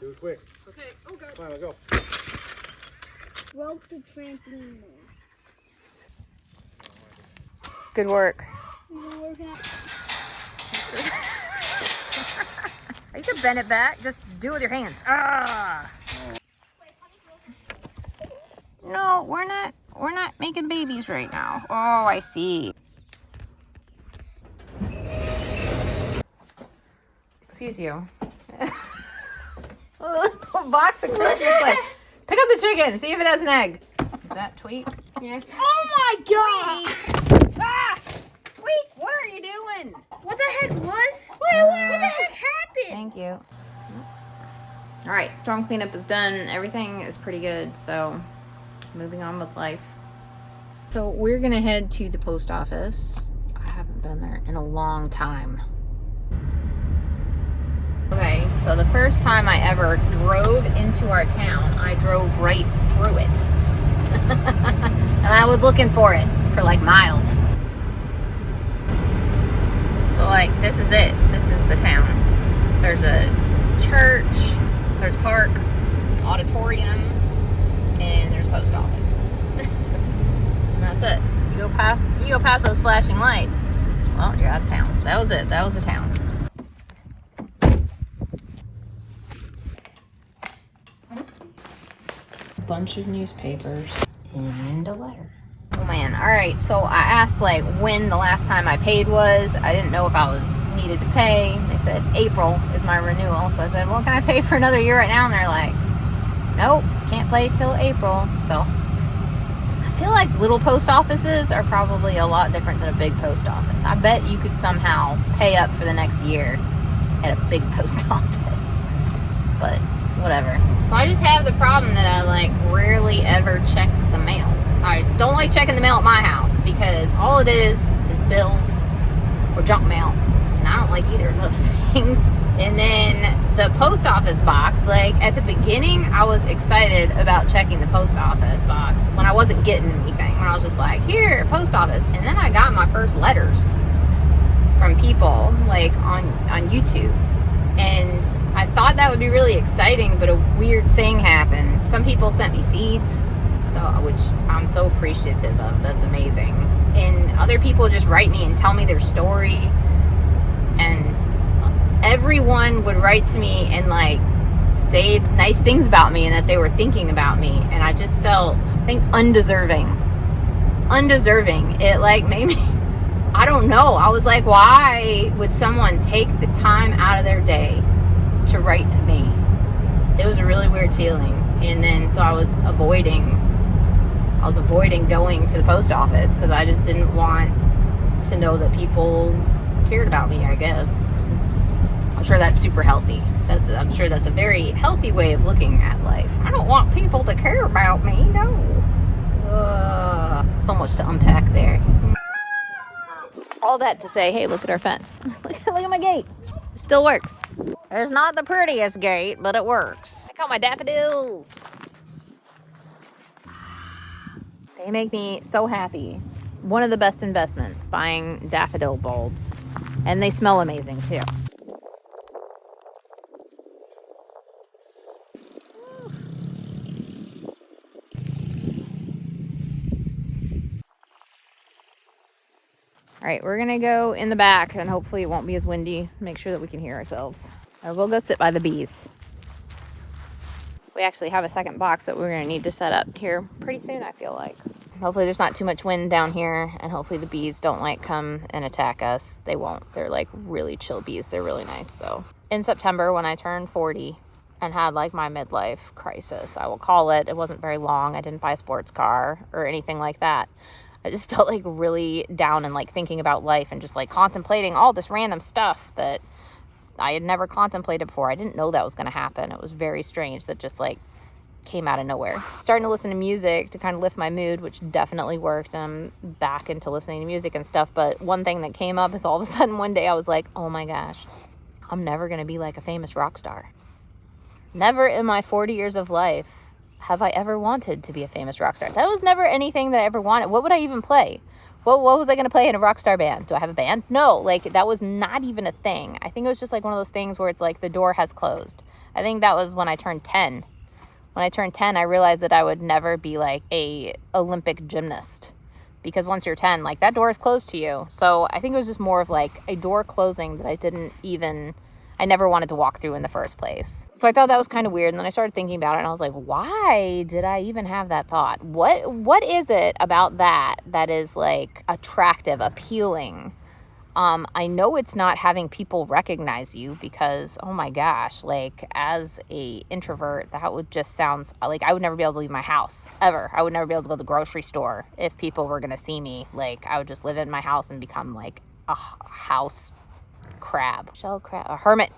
Do it quick. Okay. Oh god. Come on, let's go. Broke the trampoline though. Good work. You know where that? You can bend it back. Just do it with your hands. Ah. No, we're not making babies right now. Oh, I see. Excuse you. A little box of Christmas lights. Pick up the chicken. See if it has an egg. Is that Tweet? Yeah. Oh my god! Ah! Tweet, what are you doing? What the heck was? Wait, what the heck happened? Thank you. All right, storm cleanup is done. Everything is pretty good, so moving on with life. So we're gonna head to the post office. I haven't been there in a long time. Okay, so the first time I ever drove into our town, I drove right through it. And I was looking for it for like miles. So like, this is it. This is the town. There's a church, there's a park, an auditorium, and there's a post office. And that's it. You go past those flashing lights, well, you're out of town. That was it. That was the town. Bunch of newspapers and a letter. Oh man. All right, so I asked like when the last time I paid was. I didn't know if I was needed to pay. They said April is my renewal, so I said, well, can I pay for another year right now? And they're like, nope, can't pay till April. So I feel like little post offices are probably a lot different than a big post office. I bet you could somehow pay up for the next year at a big post office, but whatever. So I just have the problem that I like rarely ever check the mail. I don't like checking the mail at my house because all it is bills or junk mail, and I don't like either of those things. And then the post office box, like at the beginning I was excited about checking the post office box when I wasn't getting anything, when I was just like, here, post office. And then I got my first letters from people like on YouTube, and I thought that would be really exciting, but a weird thing happened. Some people sent me seeds, so which I'm so appreciative of. That's amazing. And other people just write me and tell me their story, and everyone would write to me and like say nice things about me and that they were thinking about me, and I just felt, I think, undeserving. It like made me, I don't know, I was like, why would someone take the time out of their day to write to me? It was a really weird feeling. And then so I was avoiding going to the post office because I just didn't want to know that people cared about me, I guess. I'm sure that's super healthy. I'm sure that's a very healthy way of looking at life. I don't want people to care about me, no. So much to unpack there. All that to say, hey, look at our fence. Look at my gate. It still works. There's not the prettiest gate, but it works. I call my daffodils. They make me so happy. One of the best investments, buying daffodil bulbs. And they smell amazing too. All right, we're gonna go in the back and hopefully it won't be as windy. Make sure that we can hear ourselves. We'll go sit by the bees. We actually have a second box that we're gonna need to set up here pretty soon, I feel like. Hopefully there's not too much wind down here, and hopefully the bees don't like come and attack us. They won't. They're like really chill bees. They're really nice. So in September, when I turned 40 and had like my midlife crisis, I will call it. It wasn't very long. I didn't buy a sports car or anything like that. I just felt like really down and like thinking about life and just like contemplating all this random stuff that I had never contemplated before. I didn't know that was going to happen. It was very strange that just like came out of nowhere. Starting to listen to music to kind of lift my mood, which definitely worked. And I'm back into listening to music and stuff. But one thing that came up is all of a sudden one day I was like, oh my gosh, I'm never going to be like a famous rock star. Never in my 40 years of life have I ever wanted to be a famous rock star. That was never anything that I ever wanted. What would I even play? What was I going to play in a rock star band? Do I have a band? No, like that was not even a thing. I think it was just like one of those things where it's like the door has closed. I think that was when I turned 10. When I turned 10, I realized that I would never be like a Olympic gymnast, because once you're 10, like, that door is closed to you. So I think it was just more of like a door closing that I never wanted to walk through in the first place. So I thought that was kind of weird. And then I started thinking about it, and I was like, why did I even have that thought? What is it about that is like attractive, appealing? I know it's not having people recognize you, because, oh my gosh, like, as a introvert, that would just sounds like I would never be able to leave my house ever. I would never be able to go to the grocery store if people were going to see me. Like, I would just live in my house and become like a house crab, shell crab, a hermit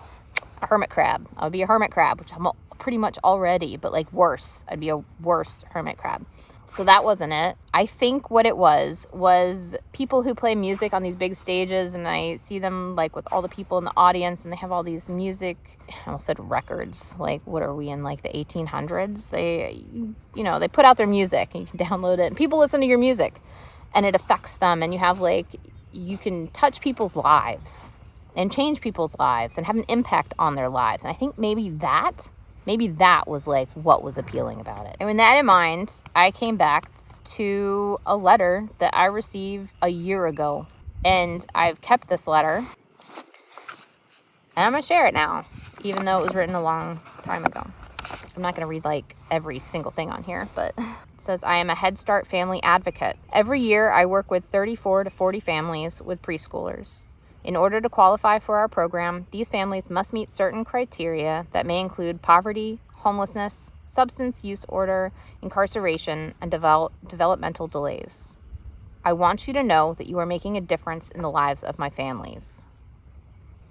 crab. I would be a hermit crab, which I'm pretty much already, but like worse. I'd be a worse hermit crab. So that wasn't it. I think what it was people who play music on these big stages, and I see them like with all the people in the audience, and they have all these music, I almost said records. Like, what are we in, like the 1800s? They put out their music and you can download it, and people listen to your music and it affects them, and you can touch people's lives and change people's lives and have an impact on their lives. And I think maybe that was like what was appealing about it. And with that in mind, I came back to a letter that I received a year ago, and I've kept this letter, and I'm gonna share it now, even though it was written a long time ago. I'm not gonna read like every single thing on here, but it says, I am a Head Start family advocate. Every year I work with 34 to 40 families with preschoolers. In order to qualify for our program, these families must meet certain criteria that may include poverty, homelessness, substance use disorder, incarceration, and developmental delays. I want you to know that you are making a difference in the lives of my families.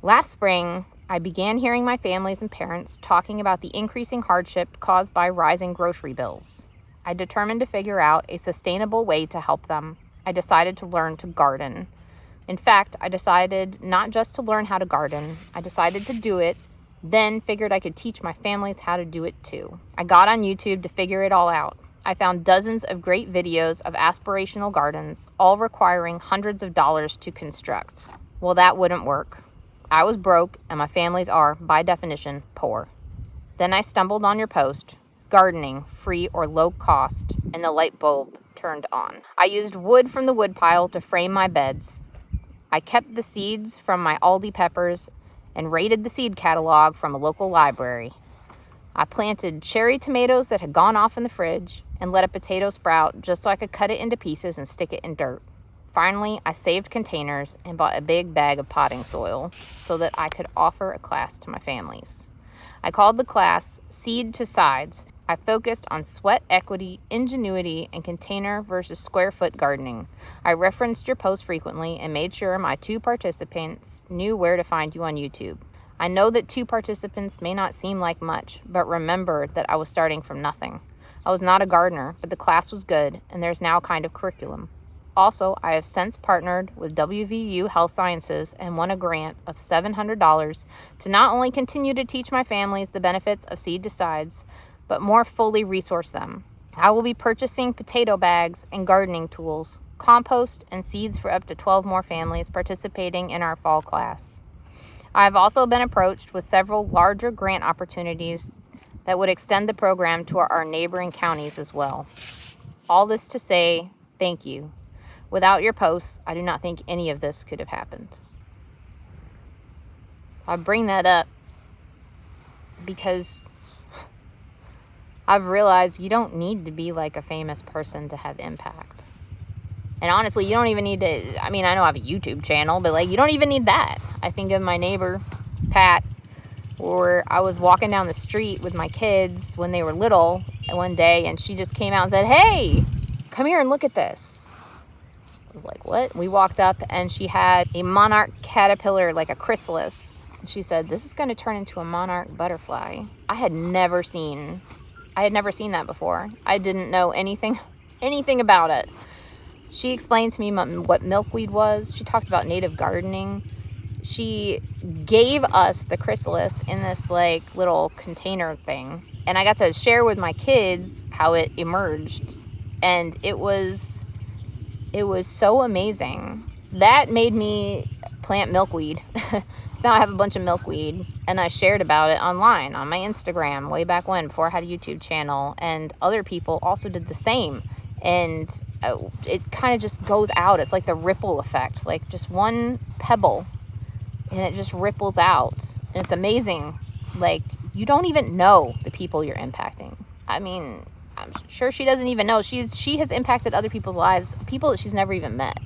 Last spring, I began hearing my families and parents talking about the increasing hardship caused by rising grocery bills. I determined to figure out a sustainable way to help them. I decided to learn to garden. In fact, I decided not just to learn how to garden, I decided to do it, then figured I could teach my families how to do it too. I got on YouTube to figure it all out. I found dozens of great videos of aspirational gardens, all requiring hundreds of dollars to construct. Well, that wouldn't work. I was broke, and my families are, by definition, poor. Then I stumbled on your post, gardening, free or low cost, and the light bulb turned on. I used wood from the woodpile to frame my beds. I kept the seeds from my Aldi peppers and raided the seed catalog from a local library. I planted cherry tomatoes that had gone off in the fridge and let a potato sprout just so I could cut it into pieces and stick it in dirt. Finally, I saved containers and bought a big bag of potting soil so that I could offer a class to my families. I called the class Seed to Sides. I focused on sweat equity, ingenuity, and container versus square foot gardening. I referenced your posts frequently and made sure my 2 participants knew where to find you on YouTube. I know that 2 participants may not seem like much, but remember that I was starting from nothing. I was not a gardener, but the class was good, and there's now a kind of curriculum. Also, I have since partnered with WVU Health Sciences and won a grant of $700 to not only continue to teach my families the benefits of Seed to Sides, but more fully resource them. I will be purchasing potato bags and gardening tools, compost, and seeds for up to 12 more families participating in our fall class. I have also been approached with several larger grant opportunities that would extend the program to our neighboring counties as well. All this to say, thank you. Without your posts, I do not think any of this could have happened. So I bring that up because I've realized you don't need to be like a famous person to have impact. And honestly, you don't even need to, I know I have a YouTube channel, but like, you don't even need that. I think of my neighbor, Pat, or I was walking down the street with my kids when they were little one day, and she just came out and said, "Hey, come here and look at this." I was like, what? We walked up and she had a monarch caterpillar, like a chrysalis. And she said, "This is going to turn into a monarch butterfly." I had never seen that before. I didn't know anything about it. She explained to me what milkweed was. She talked about native gardening. She gave us the chrysalis in this like little container thing. And I got to share with my kids how it emerged. And it was so amazing. That made me plant milkweed. So now I have a bunch of milkweed, and I shared about it online on my Instagram way back when, before I had a YouTube channel, and other people also did the same. And it kind of just goes out. It's like the ripple effect, like just one pebble and it just ripples out. And it's amazing. Like, you don't even know the people you're impacting. I mean, I'm sure she doesn't even know. She has impacted other people's lives, people that she's never even met,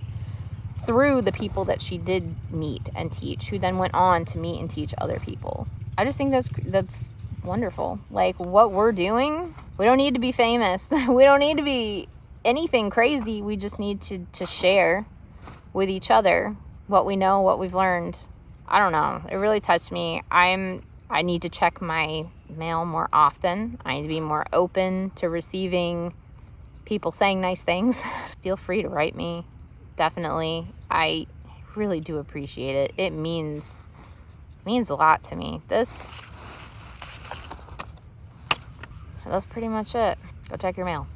through the people that she did meet and teach, who then went on to meet and teach other people. I just think that's wonderful. Like, what we're doing, we don't need to be famous. We don't need to be anything crazy. We just need to share with each other what we know, what we've learned. I don't know. It really touched me. I need to check my mail more often. I need to be more open to receiving people saying nice things. Feel free to write me. Definitely. I really do appreciate it. It means a lot to me. That's pretty much it. Go check your mail.